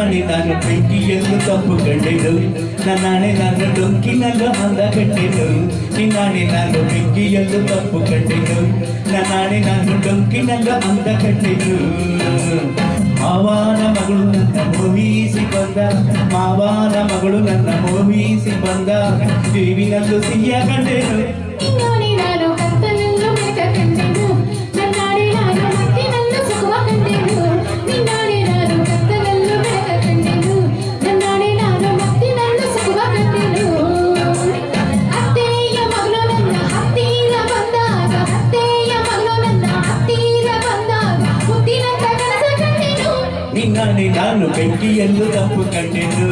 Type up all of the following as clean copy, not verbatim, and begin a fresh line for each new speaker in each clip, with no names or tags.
ನಿನ್ನಾಣೆ ನಾನು ಬೆಂಕಿಯಲ್ಲೂ ತಪ್ಪು ಕಂಡೆನು ನನ್ನಾಣೆ ನಾನು ಡೊಂಕಿನಲ್ಲೂ ಅಂದ ಕಂಡೆನು ನಿನ್ನಾಣೆ ನಾನು ಬೆಂಕಿಯಲ್ಲೂ ತಪ್ಪು ಕಂಡೆನು ನನ್ನಾಣೆ ನಾನು ಡೊಂಕಿನಲ್ಲೂ ಅಂದ ಕಂಡೆನು ಮಾವನ ಮಗಳು ನನ್ನ ಮೋಹಿಸಿ ಬಂದ ಮಾವನ ಮಗಳು ನನ್ನ ಮೋಹಿಸಿ ಬಂದ ದೇವಿನಲ್ಲೂ ಸಿಹಿಯ ಕಂಡೆನು ನಿನ್ನಾಣೆ ನಾನು ಬೆಂಕಿಯಲ್ಲೂ ತಪ್ಪು ಕಂಡೆನು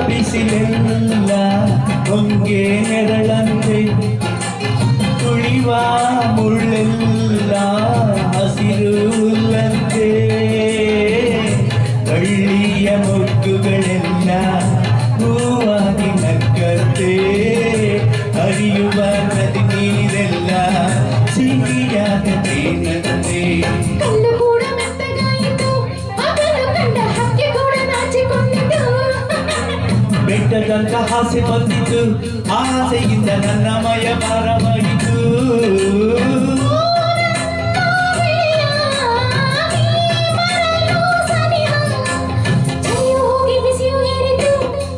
ಬಿಸಿಲೆಲ್ಲ ಹೊಂಗೆ ನೆರಳಂತೆ ತುಳಿವ ಮುಳ್ಳೆಲ್ಲ ಹಸಿರು ಹುಲ್ಲಂತೆ ಬಳ್ಳಿಯ ಮೊಗ್ಗುಗಳೆಲ್ಲ ಹೂವಾಗಿ ನಕ್ಕಂತೆ ಹರಿಯುವ ನದಿ ನೀರೆಲ್ಲ ಸಿಹಿಯಾದ ತೇನಂತೆ ಬೆಟ್ಟದಂತ ಆಸೆ ಬಂದಿತು ಆಸೆಯಿಂದ ನನ್ನ ಮಯ ಭಾರವಾಯಿತು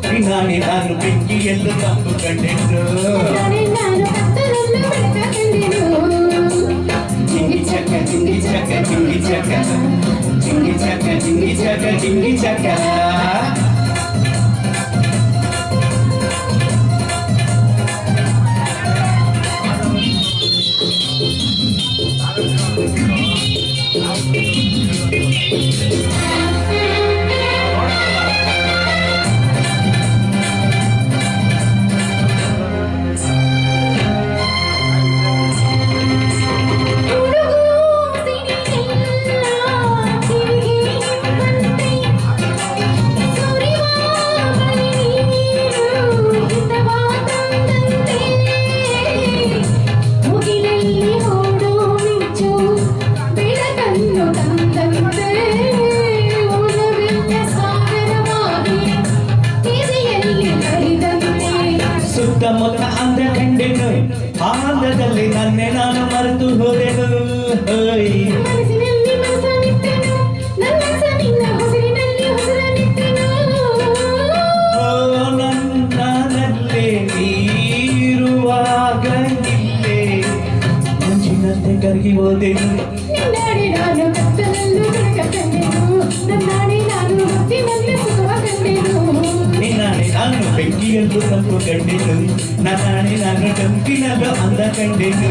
ನಿನ್ನಾಣೆ ನಾನು ಬೆಂಕಿಯಲ್ಲೂ ತಪ್ಪು ಕಂಡೆನು ಜಿಂಗಿ ಚಕ ಜಿಂಗಿ ಚಕ ಜಿಂಗಿ ಚಕ ಜಿಂಗಿ ಚಕ ಜಿಂಗಿ ಚಕ ಜಿಂಗಿ ಚಕ ಸುತ್ತಮುತ್ತ ಅಂದ ಕಂಡೆನು ಆಂದದಲ್ಲಿ ನನ್ನೆ ನಾನು ಮರೆತು ಹೋದೆನು ನನ್ನಲ್ಲೇ ನೀರುವಾಗ ಇಲ್ಲೇ ಮಂಜಿನಂತೆ ಕರಗಿ ಹೋದೆನು ನಿನ್ನಾಣೆ ನಾನು ಬೆಂಕಿಯಲ್ಲೂ ತಪ್ಪು ಕಂಡೆನು ನನ್ನಾಣೆ ನಾನು ಡೊಂಕಿನಲ್ಲೂ ಅಂದ ಕಂಡೆನು